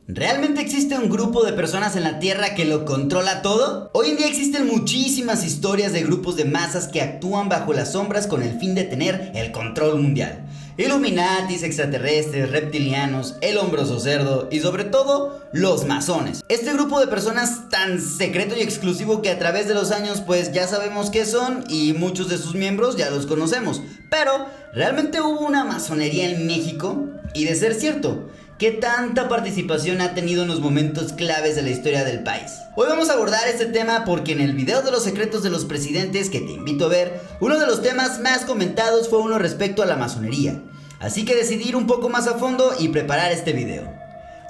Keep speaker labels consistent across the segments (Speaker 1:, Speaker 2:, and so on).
Speaker 1: ¿Realmente existe un grupo de personas en la Tierra que lo controla todo? Hoy en día existen muchísimas historias de grupos de masas que actúan bajo las sombras con el fin de tener el control mundial. Illuminatis, extraterrestres, reptilianos, el hombroso cerdo y sobre todo los masones. Este grupo de personas tan secreto y exclusivo que a través de los años pues ya sabemos qué son y muchos de sus miembros ya los conocemos. Pero, ¿realmente hubo una masonería en México? Y de ser cierto, ¿qué tanta participación ha tenido en los momentos claves de la historia del país? Hoy vamos a abordar este tema porque en el video de los secretos de los presidentes que te invito a ver, uno de los temas más comentados fue uno respecto a la masonería. Así que decidí ir un poco más a fondo y preparar este video.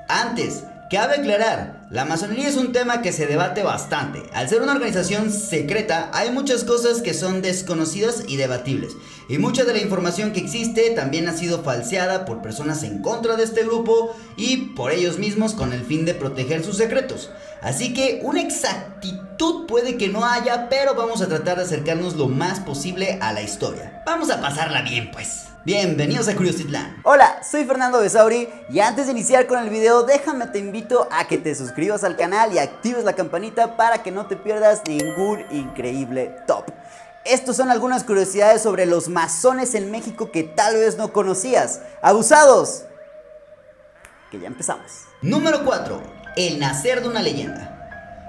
Speaker 1: Antes, cabe aclarar, la masonería es un tema que se debate bastante. Al ser una organización secreta, hay muchas cosas que son desconocidas y debatibles. Y mucha de la información que existe también ha sido falseada por personas en contra de este grupo y por ellos mismos con el fin de proteger sus secretos. Así que una exactitud puede que no haya, pero vamos a tratar de acercarnos lo más posible a la historia. Vamos a pasarla bien pues. Bienvenidos a Curiositland. Hola, soy Fernando Besauri y antes de iniciar con el video déjame te invito a que te suscribas al canal y actives la campanita para que no te pierdas ningún increíble top. Estos son algunas curiosidades sobre los masones en México que tal vez no conocías. ¡Abusados! Que ya empezamos. Número 4. El nacer de una leyenda.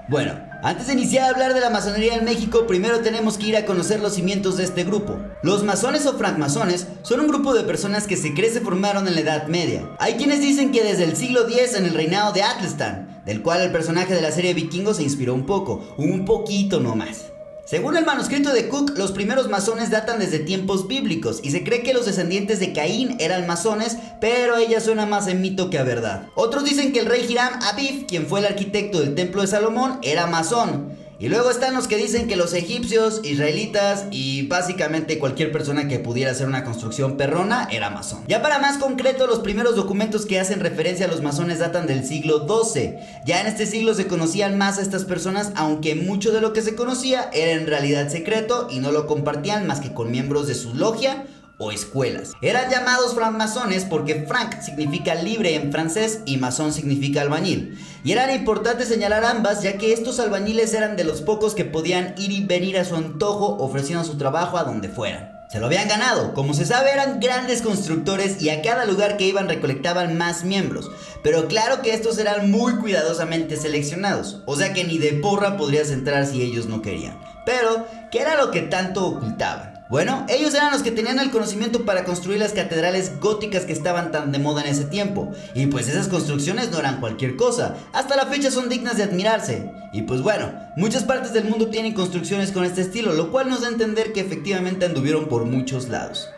Speaker 1: Bueno, antes de iniciar a hablar de la masonería en México, primero tenemos que ir a conocer los cimientos de este grupo. Los masones o francmasones son un grupo de personas que se cree se formaron en la Edad Media. Hay quienes dicen que desde el siglo X en el reinado de Atlestán, del cual el personaje de la serie Vikingos se inspiró un poquito nomás. Según el manuscrito de Cook, los primeros masones datan desde tiempos bíblicos y se cree que los descendientes de Caín eran masones, pero ella suena más en mito que a verdad. Otros dicen que el rey Hiram Abib, quien fue el arquitecto del templo de Salomón, era masón. Y luego están los que dicen que los egipcios, israelitas y básicamente cualquier persona que pudiera hacer una construcción perrona era masón. Ya para más concreto, los primeros documentos que hacen referencia a los masones datan del siglo XII. Ya en este siglo se conocían más a estas personas, aunque mucho de lo que se conocía era en realidad secreto y no lo compartían más que con miembros de su logia o escuelas. Eran llamados francmasones porque franc significa libre en francés y masón significa albañil. Y era importante señalar ambas, ya que estos albañiles eran de los pocos que podían ir y venir a su antojo ofreciendo su trabajo a donde fueran. Se lo habían ganado, como se sabe eran grandes constructores y a cada lugar que iban recolectaban más miembros. Pero claro que estos eran muy cuidadosamente seleccionados, o sea que ni de porra podrías entrar si ellos no querían. Pero, ¿qué era lo que tanto ocultaban? Bueno, ellos eran los que tenían el conocimiento para construir las catedrales góticas que estaban tan de moda en ese tiempo. Y pues esas construcciones no eran cualquier cosa, hasta la fecha son dignas de admirarse. Y pues bueno, muchas partes del mundo tienen construcciones con este estilo, lo cual nos da a entender que efectivamente anduvieron por muchos lados.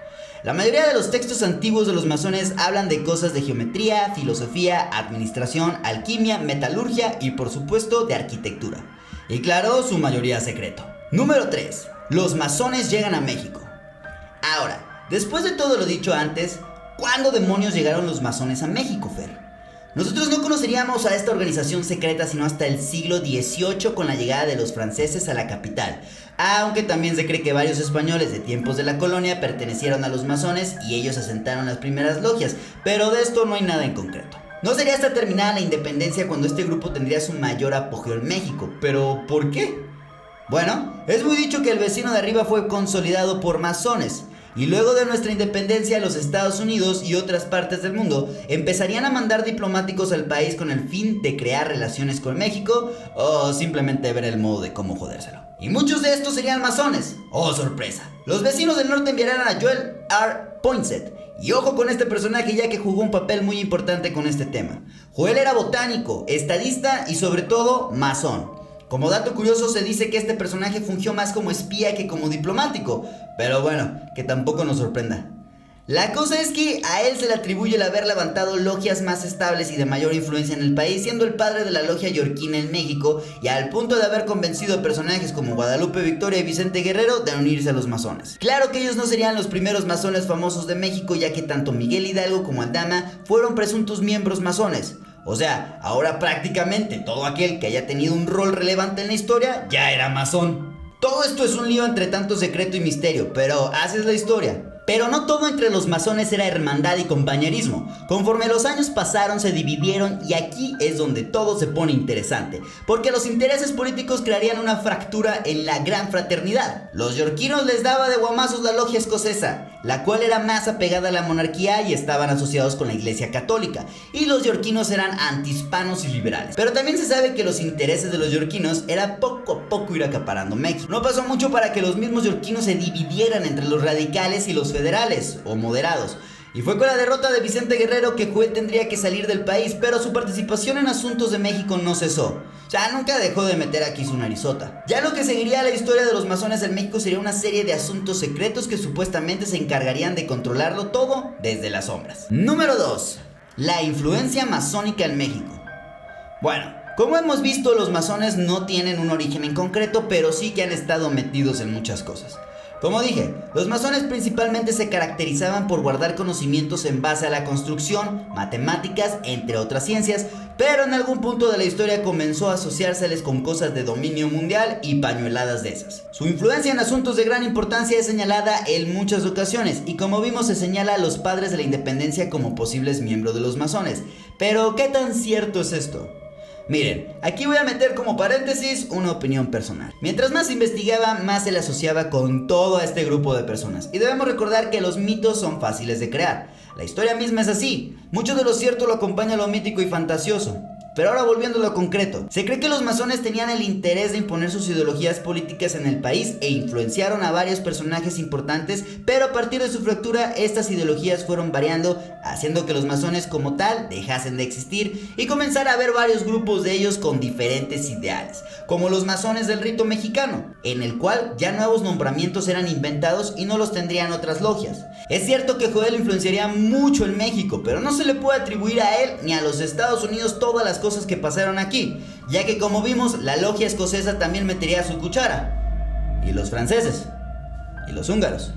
Speaker 1: La mayoría de los textos antiguos de los masones hablan de cosas de geometría, filosofía, administración, alquimia, metalurgia y por supuesto de arquitectura. Y claro, su mayoría secreto. Número 3. Los masones llegan a México. Ahora, después de todo lo dicho antes, ¿cuándo demonios llegaron los masones a México, Fer? Nosotros no conoceríamos a esta organización secreta sino hasta el siglo XVIII con la llegada de los franceses a la capital, aunque también se cree que varios españoles de tiempos de la colonia pertenecieron a los masones y ellos asentaron las primeras logias, pero de esto no hay nada en concreto. No sería hasta terminada la independencia cuando este grupo tendría su mayor apogeo en México, pero ¿por qué? Bueno, es muy dicho que el vecino de arriba fue consolidado por masones y luego de nuestra independencia los Estados Unidos y otras partes del mundo empezarían a mandar diplomáticos al país con el fin de crear relaciones con México o simplemente ver el modo de cómo jodérselo. Y muchos de estos serían masones. ¡Oh, sorpresa! Los vecinos del norte enviarán a Joel R. Poinsett. Y ojo con este personaje ya que jugó un papel muy importante con este tema. Joel era botánico, estadista y sobre todo masón. Como dato curioso se dice que este personaje fungió más como espía que como diplomático, pero bueno, que tampoco nos sorprenda. La cosa es que a él se le atribuye el haber levantado logias más estables y de mayor influencia en el país, siendo el padre de la logia yorquina en México y al punto de haber convencido a personajes como Guadalupe Victoria y Vicente Guerrero de unirse a los masones. Claro que ellos no serían los primeros masones famosos de México, ya que tanto Miguel Hidalgo como Aldama fueron presuntos miembros masones. O sea, ahora prácticamente todo aquel que haya tenido un rol relevante en la historia ya era masón. Todo esto es un lío entre tanto secreto y misterio, pero así es la historia. Pero no todo entre los masones era hermandad y compañerismo. Conforme los años pasaron se dividieron y aquí es donde todo se pone interesante, porque los intereses políticos crearían una fractura en la gran fraternidad. Los yorquinos les daba de guamazos la logia escocesa, la cual era más apegada a la monarquía y estaban asociados con la iglesia católica, y los yorquinos eran antihispanos y liberales. Pero también se sabe que los intereses de los yorquinos era poco a poco ir acaparando México. No pasó mucho para que los mismos yorquinos se dividieran entre los radicales y los federales o moderados. Y fue con la derrota de Vicente Guerrero que Joel tendría que salir del país, pero su participación en asuntos de México no cesó. O sea, nunca dejó de meter aquí su narizota. Ya lo que seguiría la historia de los masones en México sería una serie de asuntos secretos que supuestamente se encargarían de controlarlo todo desde las sombras. Número 2. La influencia masónica en México. Bueno, como hemos visto, los masones no tienen un origen en concreto, pero sí que han estado metidos en muchas cosas. Como dije, los masones principalmente se caracterizaban por guardar conocimientos en base a la construcción, matemáticas, entre otras ciencias, pero en algún punto de la historia comenzó a asociárseles con cosas de dominio mundial y pañueladas de esas. Su influencia en asuntos de gran importancia es señalada en muchas ocasiones, y como vimos se señala a los padres de la independencia como posibles miembros de los masones. Pero ¿qué tan cierto es esto? Miren, aquí voy a meter como paréntesis una opinión personal. Mientras más investigaba, más se le asociaba con todo este grupo de personas. Y debemos recordar que los mitos son fáciles de crear. La historia misma es así. Mucho de lo cierto lo acompaña lo mítico y fantasioso. Pero ahora volviendo a lo concreto, se cree que los masones tenían el interés de imponer sus ideologías políticas en el país e influenciaron a varios personajes importantes, pero a partir de su fractura estas ideologías fueron variando, haciendo que los masones como tal dejasen de existir y comenzara a haber varios grupos de ellos con diferentes ideales, como los masones del rito mexicano, en el cual ya nuevos nombramientos eran inventados y no los tendrían otras logias. Es cierto que Joel influenciaría mucho en México, pero no se le puede atribuir a él ni a los Estados Unidos todas las cosas que pasaron aquí, ya que como vimos la logia escocesa también metería su cuchara, y los franceses, y los húngaros,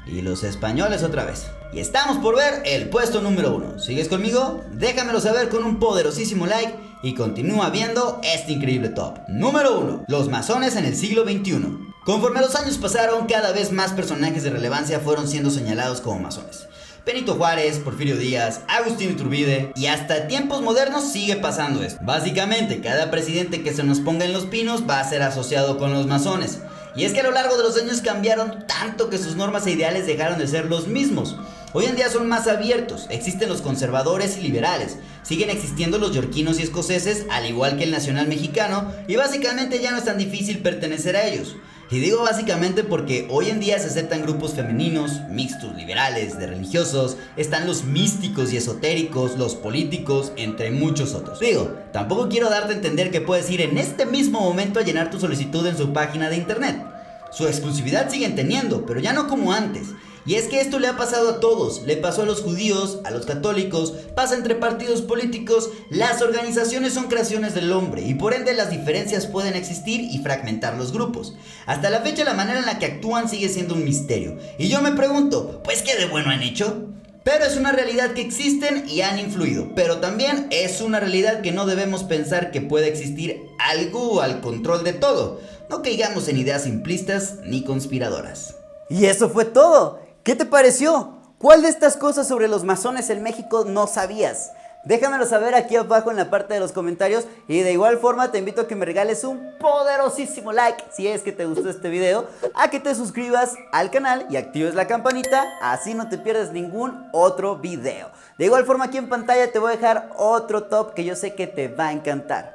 Speaker 1: y los españoles otra vez. Y estamos por ver el puesto número 1. ¿Sigues conmigo? Déjamelo saber con un poderosísimo like y continúa viendo este increíble top. Número 1. Los masones en el siglo XXI. Conforme los años pasaron, cada vez más personajes de relevancia fueron siendo señalados como masones. Benito Juárez, Porfirio Díaz, Agustín Iturbide, y hasta tiempos modernos sigue pasando esto. Básicamente, cada presidente que se nos ponga en los pinos va a ser asociado con los masones. Y es que a lo largo de los años cambiaron tanto que sus normas e ideales dejaron de ser los mismos. Hoy en día son más abiertos, existen los conservadores y liberales, siguen existiendo los yorquinos y escoceses, al igual que el nacional mexicano, y básicamente ya no es tan difícil pertenecer a ellos. Y digo básicamente porque hoy en día se aceptan grupos femeninos, mixtos, liberales, de religiosos, están los místicos y esotéricos, los políticos, entre muchos otros. Digo, tampoco quiero darte a entender que puedes ir en este mismo momento a llenar tu solicitud en su página de internet. Su exclusividad siguen teniendo, pero ya no como antes. Y es que esto le ha pasado a todos, le pasó a los judíos, a los católicos, pasa entre partidos políticos, las organizaciones son creaciones del hombre y por ende las diferencias pueden existir y fragmentar los grupos. Hasta la fecha la manera en la que actúan sigue siendo un misterio. Y yo me pregunto, ¿pues qué de bueno han hecho? Pero es una realidad que existen y han influido, pero también es una realidad que no debemos pensar que pueda existir algo al control de todo. No caigamos en ideas simplistas ni conspiradoras.
Speaker 2: Y eso fue todo. ¿Qué te pareció? ¿Cuál de estas cosas sobre los masones en México no sabías? Déjamelo saber aquí abajo en la parte de los comentarios y de igual forma te invito a que me regales un poderosísimo like si es que te gustó este video, a que te suscribas al canal y actives la campanita, así no te pierdes ningún otro video. De igual forma aquí en pantalla te voy a dejar otro top que yo sé que te va a encantar.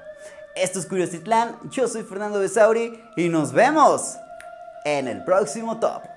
Speaker 2: Esto es Curiositlán, yo soy Fernando Besauri y nos vemos en el próximo top.